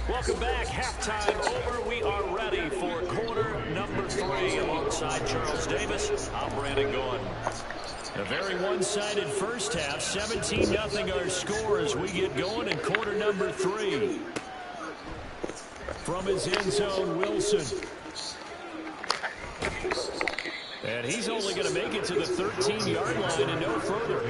Welcome back. Halftime over. We are ready for quarter number 3. Alongside Charles Davis, I'm Brandon Gordon. A very one-sided first half. 17-0 our score as we get going in quarter number 3. From his end zone, Wilson. And he's only going to make it to the 13-yard line and no further.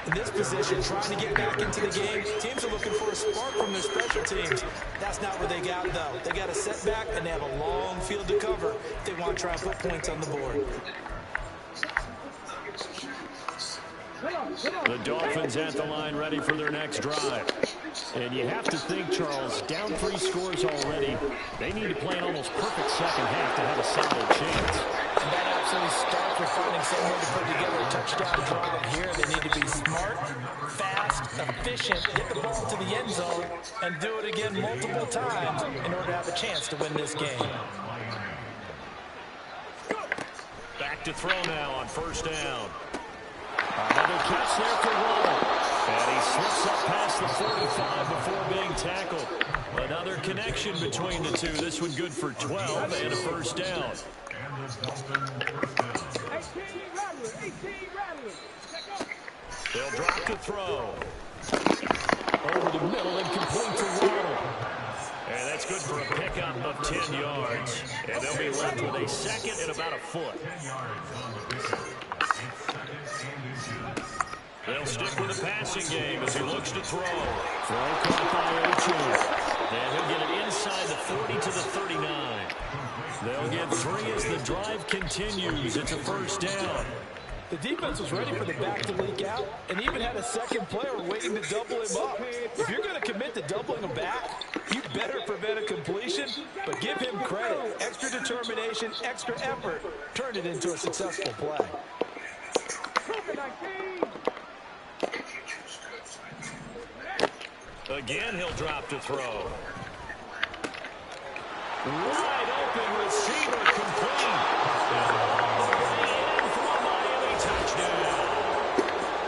In this position, trying to get back into the game, teams are looking for a spark from their special teams. That's not what they got, though. They got a setback, and they have a long field to cover if they want to try and put points on the board. The Dolphins at the line ready for their next drive. And you have to think, Charles, down 3 scores already. They need to play an almost perfect second half to have a solid chance. And that absolutely starts with finding some way to put together a touchdown drive here. They need to be smart, fast, efficient, get the ball to the end zone, and do it again multiple times in order to have a chance to win this game. Back to throw now on first down. Another catch there for Waddle. And he slips up past the 45 before being tackled. Another connection between the two. This one good for 12 and a first down. They'll drop to throw. Over the middle and complete to Waddle. And that's good for a pickup of 10 yards. And they'll be left with a second and about a foot. They'll stick with the passing game as he looks to throw. Throw caught by Ocho. And he'll get it inside the 40 to the 39. They'll get 3 as the drive continues. It's a first down. The defense was ready for the back to leak out and even had a second player waiting to double him up. If you're going to commit to doubling him back, you better prevent a completion, but give him credit. Extra determination, extra effort, turn it into a successful play. Again, he'll drop to throw. Wide open receiver complete. And for a Miami touchdown.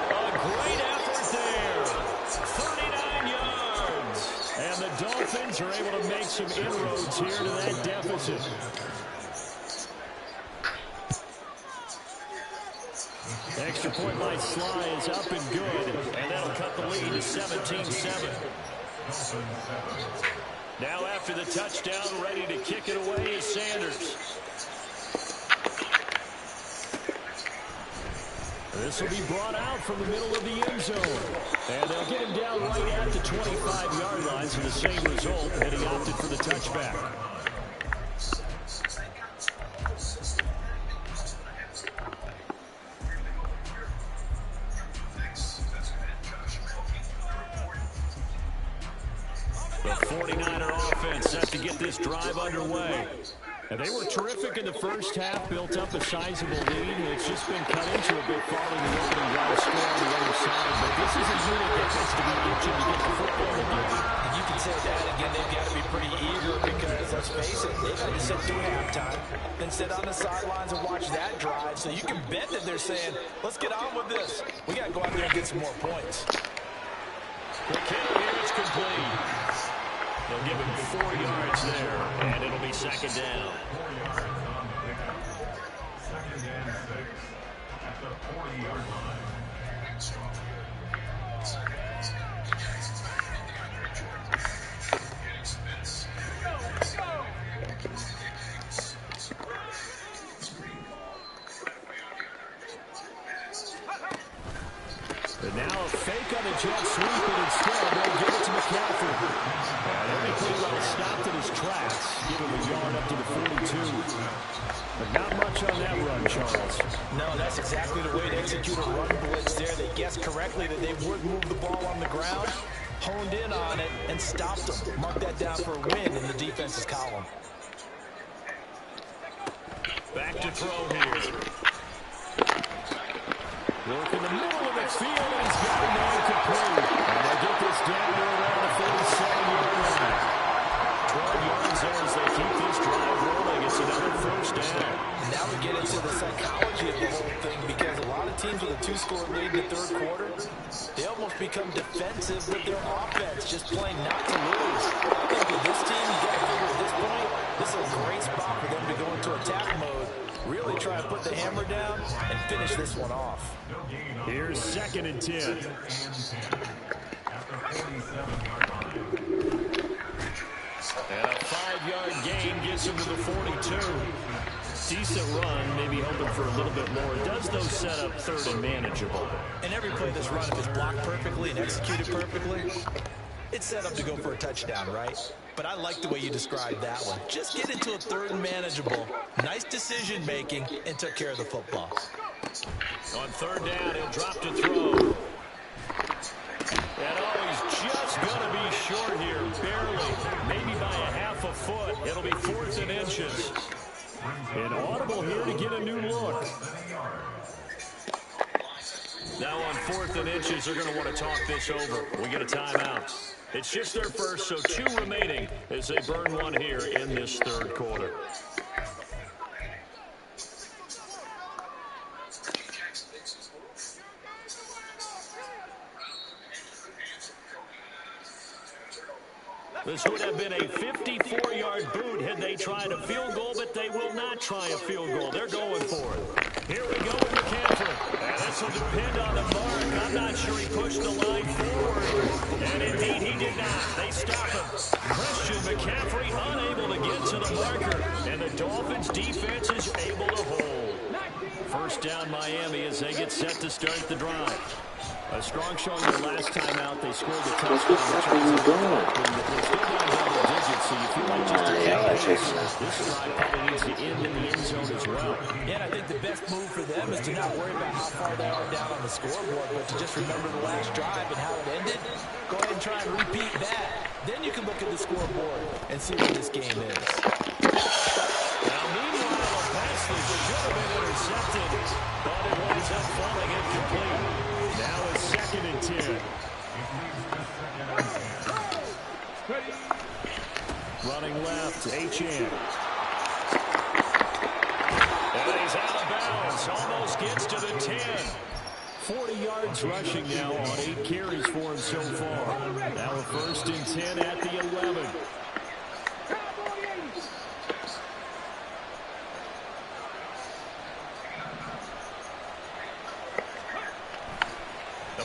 A great effort there. 39 yards. And the Dolphins are able to make some inroads here to that deficit. Extra point by Sly is up and good, and that'll cut the lead to 17-7. Now after the touchdown, ready to kick it away is Sanders. This will be brought out from the middle of the end zone. And they'll get him down right at the 25-yard line, so the same result, and he opted for the touchback. The 49er offense set to get this drive underway. And they were terrific in the first half, built up a sizable lead. It's just been cut into a bit following the opening drive score on the other side. But this is a unit that gets to be itching to get the football again. And you can say that again, they've got to be pretty eager because, let's face it, they've had to sit through halftime, then sit on the sidelines and watch that drive. So you can bet that they're saying, let's get on with this. We got to go out there and get some more points. The kick here is complete. They'll give him 4 yards there, and it'll be second down. Second and 6 at the 40-yard line. And now a fake on the jet sweep, and instead they'll give it to McCaffrey. And he'll be pretty well stopped in his tracks, giving the yard up to the 42. But not much on that run, Charles. No, that's exactly the way to execute a run blitz there. They guessed correctly that they would move the ball on the ground, honed in on it, and stopped them. Mark that down for a win in the defense's column. Back to throw here. Work in the middle of the field, and he's got a man complete. And they'll get this down to around the 47-yard line. 12 yards there as they keep this drive rolling. It's another first down. Now we get into the psychology psychology of the whole thing because a lot of teams with a two-score lead in the third quarter, they almost become defensive with their offense, just playing not to lose. I think with this team, you got to figure at this point, this is a great spot for them to go into attack mode, really try and put the hammer down and finish this one off. Here's 2nd and 10. And a 5-yard gain gets him to the 42. Decent run, maybe hoping for a little bit more. Does those set up 3rd and manageable? And every play this run, if it's blocked perfectly and executed perfectly, it's set up to go for a touchdown, right? But I like the way you described that one. Just get into a 3rd and manageable, nice decision-making, and took care of the football. On 3rd down, he'll drop to throw. And he's just going to be short here, barely, maybe by a half a foot. It'll be 4th and inches. And audible here to get a new look. Now on 4th and inches, they're going to want to talk this over. We get a timeout. It's just their first, so 2 remaining as they burn one here in this 3rd quarter. This would have been a 54-yard boot had they tried a field goal, but they will not try a field goal. They're going for it. Here we go with McCaffrey. And this will depend on the mark. I'm not sure he pushed the line forward. And indeed he did not. They stop him. Christian McCaffrey unable to get to the marker. And the Dolphins defense is able to hold. 1st down Miami as they get set to start the drive. A strong showing the last time out. They scored the touchdown. They're still down double digits, so you feel like just a this drive probably needs to end in the end zone as well. Yeah, and I think the best move for them is to not worry about how far they are down on the scoreboard, but to just remember the last drive and how it ended. Go ahead and try and repeat that. Then you can look at the scoreboard and see what this game is. Now, meanwhile, a pass that should have been intercepted, but it winds up falling incomplete. Now it's 2nd and 10. Running left, H.N. And he's out of bounds. Almost gets to the 10. 40 yards rushing now on 8 carries for him so far. Now a 1st and 10 at the 11.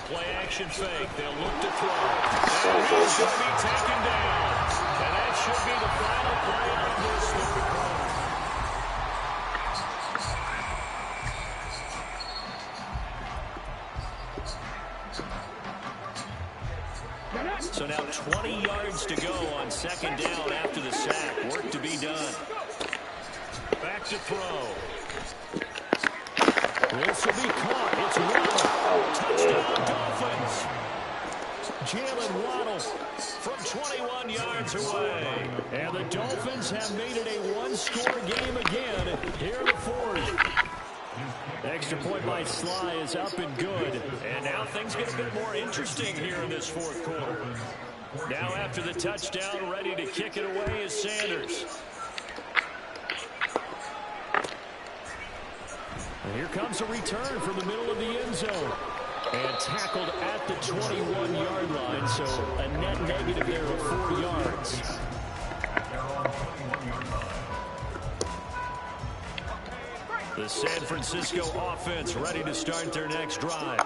Play action fake. They'll look to throw. And he should be taken down. And that should be the final play of this 3rd quarter. So now 20 yards to go on 2nd down after the sack. Work to be done. Back to throw. This will be caught. It's Waddle. Touchdown, Dolphins. Jalen Waddle from 21 yards away. And the Dolphins have made it a 1-score game again here in the 4th. Extra point by Sly is up and good. And now things get a bit more interesting here in this 4th quarter. Now after the touchdown, ready to kick it away is Sanders. And here comes a return from the middle of the end zone. And tackled at the 21-yard line, so a net negative there of 4 yards. The San Francisco offense ready to start their next drive.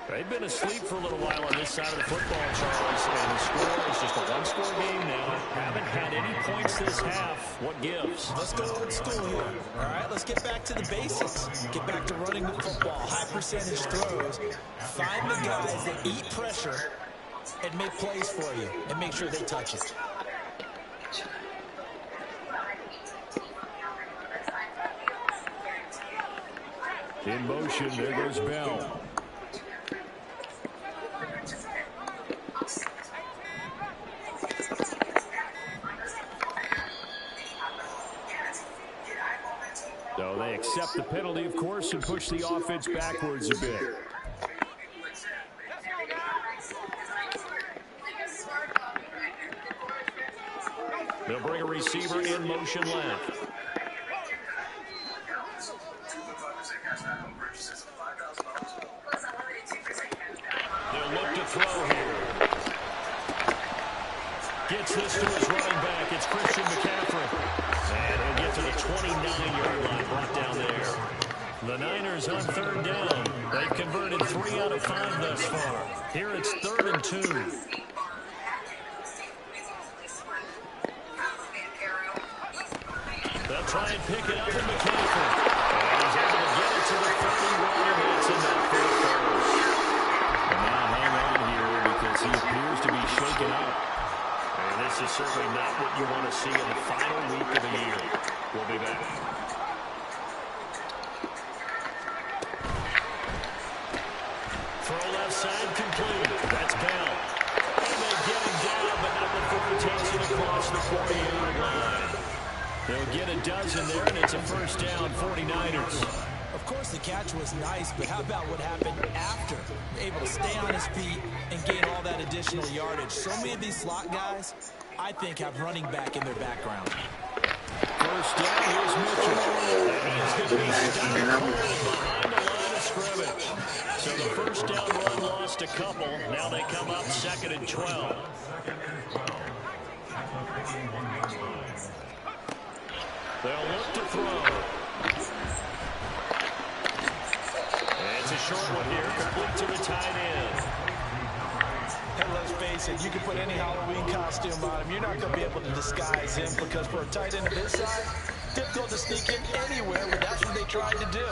They've been asleep for a little while on this side of the football, Charles, and the score is just a 1-score game now. Haven't had any points this half. What gives? Let's go old school here. All right, let's get back to the basics. Get back to running the football, high percentage throws. Find the guys that eat pressure and make plays for you and make sure they touch it. In motion, there goes Bell. So they accept the penalty, of course, and push the offense backwards a bit. They'll bring a receiver in motion left. They'll look to throw here. Gets this to his running back. It's Christian McCaffrey. And he'll get to the 29-yard line, brought down there. The Niners on third down. They've converted 3 out of 5 thus far. Here it's 3rd and 2. They'll try and pick it up in McCaffrey. And he's able to get it to the 31, and that's enough for the first. And now hang on here because he appears to be shaken up. And this is certainly not what you want to see in the final week of the year. We'll be back. Throw left side complete. That's Bell. And they get him down, but not before he takes it across the 40-yard line. They'll get a dozen there, and it's a first down, 49ers. Of course, the catch was nice, but how about what happened after? Able to stay on his feet and gain all that additional yardage. So many of these slot guys, I think, have running back in their background. First down, here's Mitchell. And he's going to be stopped behind the line of scrimmage. So the first down run lost a couple. Now they come up 2nd and 12. They'll look to throw. It's a short one here, complete to the tight end. And let's face it, you can put any Halloween costume on him. You're not going to be able to disguise him because for a tight end of his size, difficult to sneak in anywhere, but that's what they tried to do.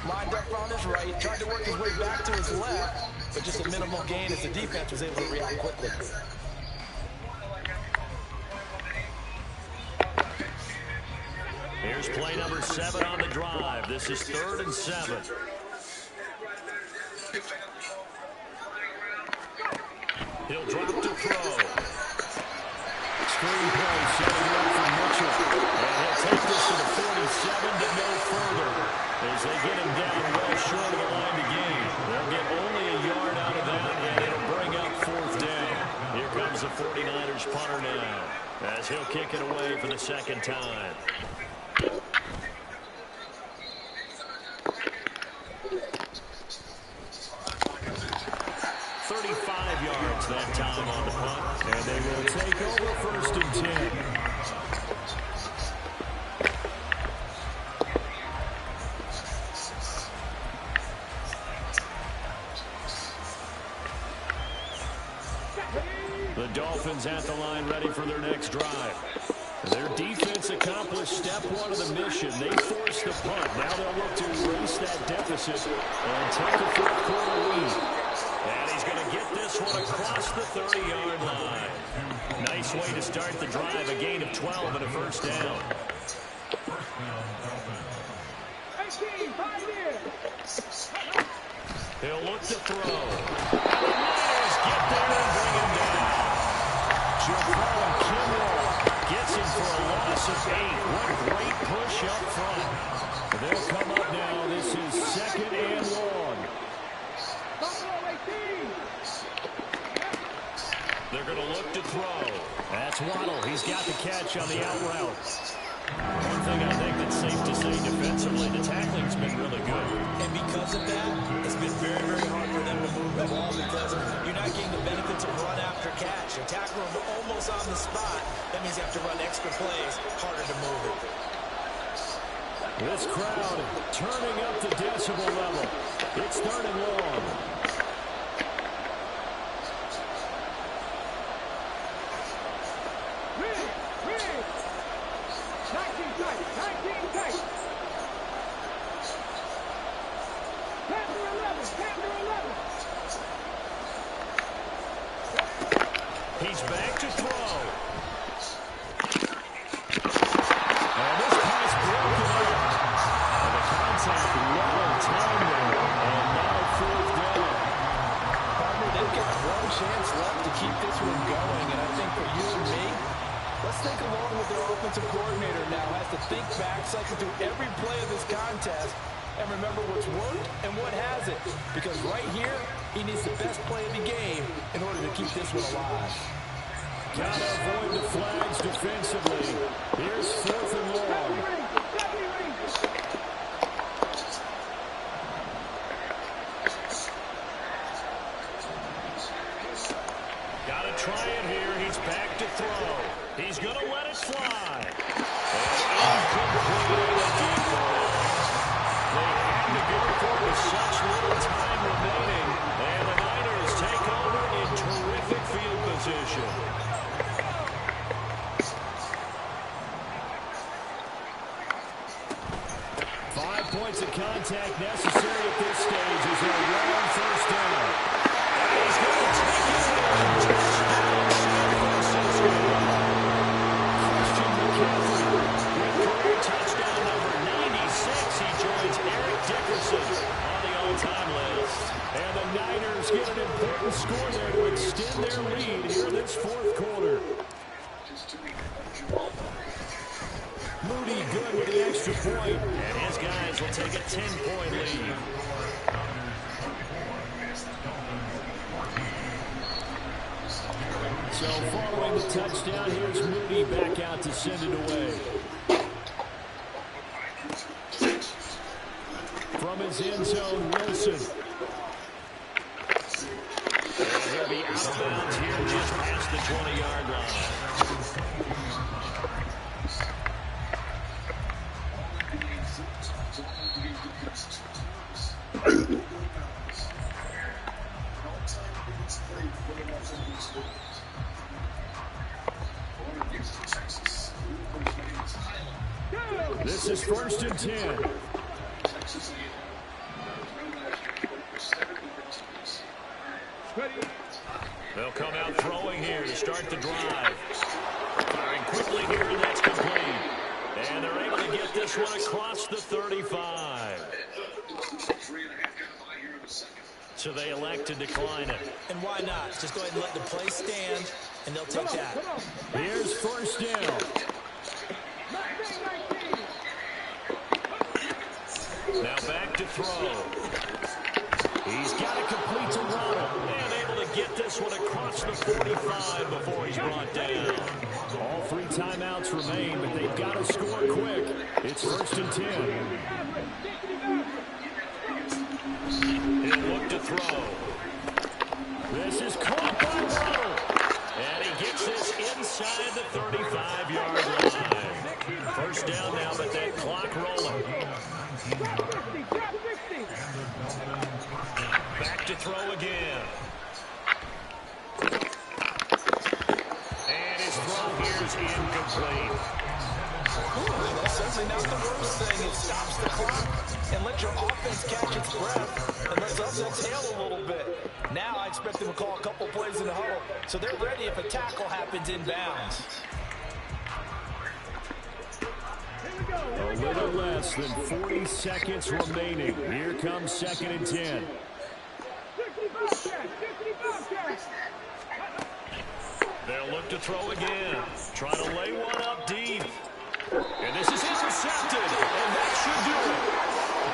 Lined up on his right, tried to work his way back to his left, but just a minimal gain as the defense was able to react quickly. Here's play number 7 on the drive. This is 3rd and 7. He'll drop to throw. Screen play setting up for Mitchell. And he'll take this to the 47 to no further. As they get him down well short of the line to gain. They'll get only a yard out of that, and it'll bring up 4th down. Here comes the 49ers punter now, as he'll kick it away for the 2nd time. 35 yards that time on the punt, and they will take over 1st and 10. The Dolphins at the line ready for their next drive. Their defense accomplished step 1 of the mission. They forced the punt. Now they'll look to erase that deficit and take a 4th quarter lead. And he's going to get this one across the 30-yard line. Nice way to start the drive. A gain of 12 and a first down. He'll look to throw. And the Niners get there and bring him down. Javon Kinlaw gets him for a loss of 8. What a great push up front. They'll come up now. This is 2nd and long. They're going to look to throw. That's Waddle. He's got the catch on the out route. One thing I think that's safe to say defensively, the tackling's been really good. And because of that, it's been very, very hard for them to move the ball because you're not getting the benefits of run after catch. You're tackling them almost on the spot. That means you have to run extra plays, harder to move it. This crowd turning up the decibel level. It's 3rd and long. He's back to throw. And this pass broken up. And the contact well timed there. And now 4th down. Partner, they've got 1 chance left to keep this one going. And I think for you and me, let's think along with their offensive coordinator now. Has to think back, cycle through every play of this contest, and remember what's worked and what hasn't. Because right here, he needs the best play of the game in order to keep this one alive. Gotta avoid the flags defensively. Here's 4th and long. try it here. He's back to throw. He's going to let it fly. And incomplete. They had to go for it with such little time remaining. And the Niners take over in terrific field position. 5 points of contact necessary at this stage as a long first down. And he's going to take it in. Touchdown, San Francisco. Christian McCaffrey with career touchdown number 96. He joins Eric Dickerson on the all-time list. And the Niners get an important score there to extend their lead here in this fourth quarter. Moody good with the extra point, and his guys will take a 10-point lead. So following the touchdown, here's Moody back out to send it away. From his end zone, Wilson. And he'll be out of bounds here just past the 20-yard line. This is 1st and 10. They'll come out throwing here to start the drive. Firing quickly here, and that's complete. And they're able to get this one across the 35. So they elect to decline it. And why not? Just go ahead and let the play stand, and they'll take that. Here's 1st down. Now back to throw. He's got to complete to Ronald. And able to get this one across the 45 before he's brought down. All 3 timeouts remain, but they've got to score quick. It's 1st and 10. He'll look to throw. This is caught by Ronald. And he gets this inside the 35-yard line. 1st down now, but that clock rolling. Back to throw again. And his throw here is incomplete. That's certainly not the worst thing. It stops the clock and lets your offense catch its breath and lets us exhale a little bit. Now I expect them to call a couple plays in the huddle, so they're ready if a tackle happens inbounds. A little less than 40 seconds remaining. Here comes 2nd and 10. They'll look to throw again. Try to lay one up deep. And this is intercepted. And that should do it.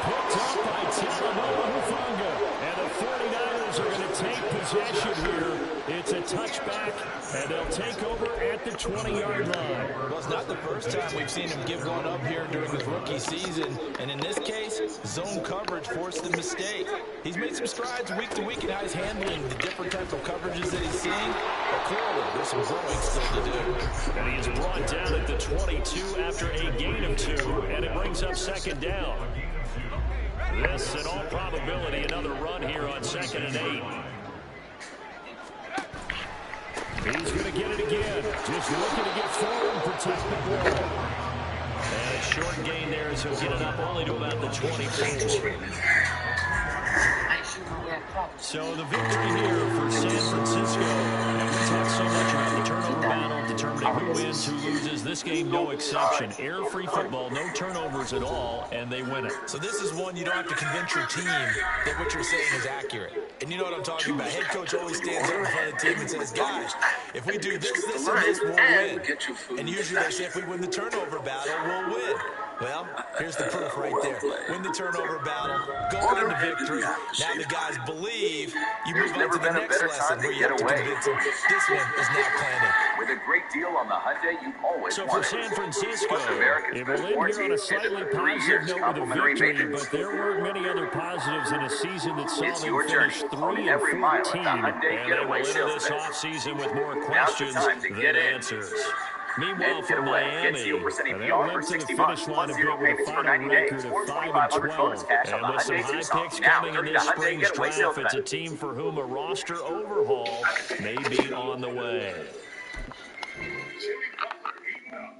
Picked up by Talanoa Hufanga. And the 49ers are going to take possession here. It's a touchback, and they'll take over at the 20-yard line. Well, it's not the first time we've seen him give one up here during his rookie season. And in this case, zone coverage forced the mistake. He's made some strides week to week in how he's handling the different types of coverages that he's seeing. But clearly, there's some growing still to do. And he is brought down at the 22 after a gain of 2, and it brings up 2nd down. This, in all probability, another run here on 2nd and 8. He's going to get it again. Just looking to get forward and protect the ball. And a short gain there as he'll get it up only to about the 24. So the victory here for San Francisco. And we talk so much about the turnover battle, determining who wins, who loses. This game, no exception. Air-free football, no turnovers at all, and they win it. So this is one you don't have to convince your team that what you're saying is accurate. And you know what I'm talking about. Head coach always stands up in front of the team and says, guys, if we do this, this, and this, we'll win. And usually they say if we win the turnover battle, we'll win. Well, here's the proof right there. Win the turnover battle, go on to victory. Now the guys believe you move on to the next lesson where you have to convince them. This one is now planted. With a great deal on the Hyundai you've always So wanted. for San Francisco, Plus America's it best will end warranty here on a and slightly 3 positive years note with a complimentary victory, maintenance. but there were many other positives in a season that saw It's them your journey. finish Own 3 and every mile at the 14, Hyundai and they will Getaway enter sales this event. offseason with more Now's the questions time to than get in. answers. Meanwhile, Then for Getaway Miami, gets 0% they'll APR limp for to the 60 finish months, line plus a 0 bit with a payments for final 90 record days, of or 5 and $2,500 bonus 12. cash on And the with some Hyundai high Tucson. picks Now, coming in turning this to Hyundai spring's Getaway sales draft, it's a event. team for whom a roster overhaul may be on the way.